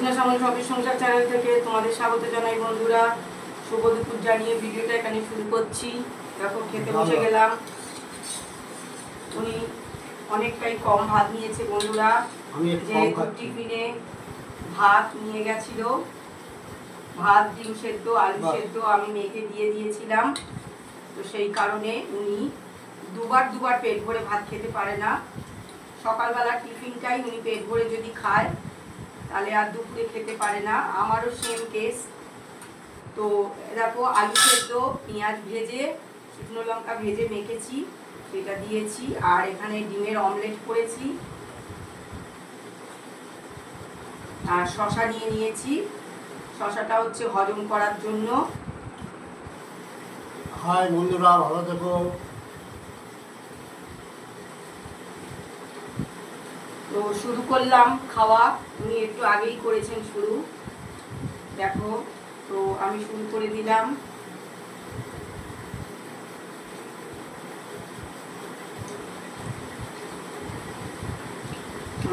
রচনা সামল সবের সংসার চ্যানেল থেকে তোমাদের স্বাগত জানাই বন্ধুরা। শুভ দুপুর জানিয়ে ভিডিওটা এখানে শুরু করছি। দেখো খেতে বসে গেলাম। উনি অনেকটাই কম ভাত নিয়েছে বন্ধুরা, যেহেতু টিফিনে ভাত নিয়ে গেছিল। ভাত, ডিম সেদ্ধ, আলু সেদ্ধ আমি মেখে দিয়ে দিয়েছিলাম, তো সেই কারণে উনি দুবার পেট ভরে ভাত খেতে পারে না। সকালবেলা টিফিনটাই উনি পেট ভরে যদি খায় তাহলে আর দুপুরে খেতে পারে না। আমারও সেম কেস। তো দেখো আলু সেদ্ধ, পেঁয়াজ ভেজে, শুকনো লঙ্কা ভেজে মেখেছি, সেটা দিয়েছি। আর এখানে ডিমের অমলেট করেছি, আর শশা নিয়ে নিয়েছি। শশাটা হচ্ছে হজম করার জন্য। হাই বন্ধুরা, ভালো থেকো। তো শুরু করলাম খাওয়া। উনি একটু আগেই করেছেন শুরু, দেখো। তো আমি শুরু করে দিলাম।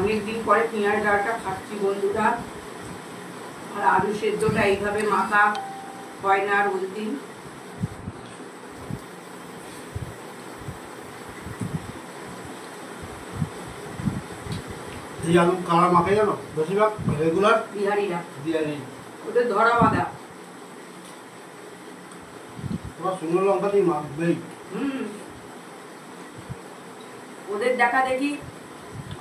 অনেকদিন পরে পেঁয়াজ ডালটা খাচ্ছি বন্ধুরা। আর আলু সেদ্ধটা এইভাবে মাখা হয় না রোজ দিন। এই আলু কারা মাখে জানো? বেশিরভাগ রেগুলার বিহারিরা, বিহারি। ওদের ধরা বাঁধা। ওরা শুকনো লঙ্কা দিয়ে মাখবেই। ওদের দেখা দেখি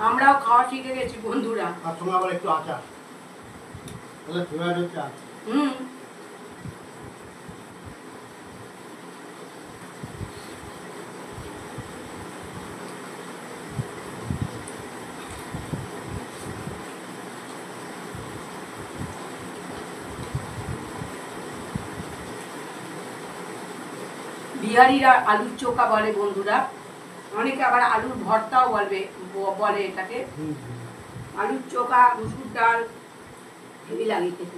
আমরাও খাওয়া শিখে গেছি বন্ধুরা। আর সঙ্গে আবার একটু আচার, ওদের ফেভারিট হচ্ছে আচার। বিহারিরা আলুর চোখা বলে বন্ধুরা, অনেকে আবার আলুর ভর্তাও বলে এটাকে। আলুর চোখা, মুসুর ডাল হেবি লাগে খেতে।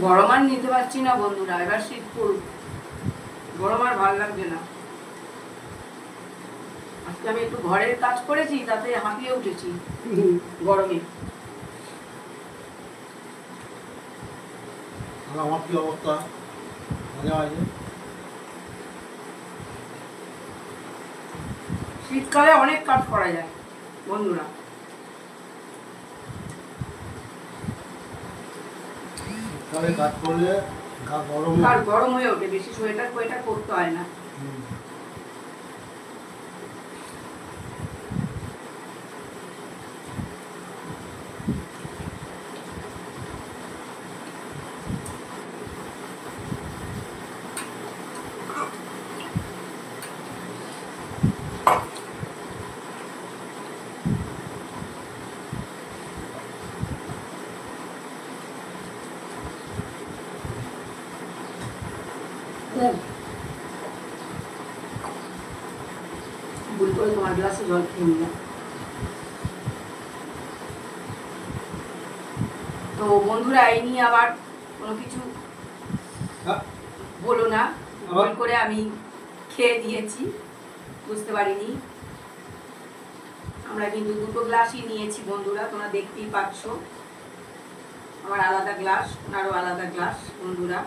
গরম আর নিতে পারছি না বন্ধুরা, এবার শীত পড়ুক। গরম আর ভালো লাগছে না। আজকে আমি একটু ঘরের কাজ করেছি, তাতে হাঁপিয়ে উঠেছি গরমে। আমার কি অবস্থা মাঝে মাঝে। শীতকালে অনেক কাজ করা যায় বন্ধুরা। কাজ করলে গা গরম হয়ে ওঠে, বেশি সোয়েটার করতে হয় না। ভুল করে তোমার গ্লাসে জল খেয়ে নিলাম। তো বন্ধুরা, এই নিয়ে আবার কোনো কিছু বলো না। ভুল করে আমি খেয়ে দিয়েছি, বুঝতে পারিনি। আমরা কিন্তু দুটো গ্লাসই নিয়েছি বন্ধুরা, তোমরা দেখতেই পাচ্ছ। আমার আলাদা গ্লাস, ওনারও আলাদা গ্লাস বন্ধুরা।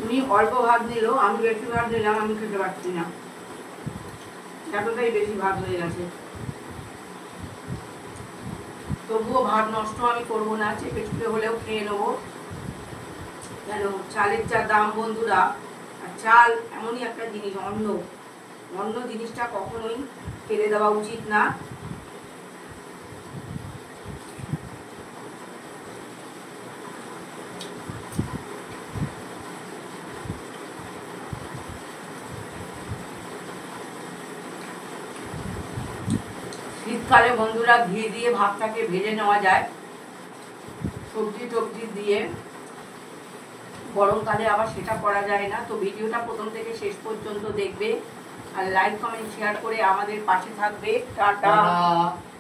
উনি অল্প ভাত নিল, আমি বেশি ভাত নিলাম, আমি খেতে পারছি না, এতটাই বেশি ভাত হয়ে গেছে। তবুও ভাত নষ্ট আমি করবো না, চেপে চুপে হলেও খেয়ে নেবো। কেন, চালের যা দাম বন্ধুরা। আর চাল এমনই একটা জিনিস, অন্য জিনিসটা কখনোই ফেলে দেওয়া উচিত না। শীতকালে বন্ধুরা ঘি দিয়ে ভাতটাকে ভেজে নেওয়া যায়, সবজি টবজি দিয়ে। গরমকালে আবার সেটা করা যায় না। তো ভিডিওটা প্রথম থেকে শেষ পর্যন্ত দেখবে আর লাইক কমেন্ট শেয়ার করে আমাদের পাশে থাকবে। টাটা। টাটা।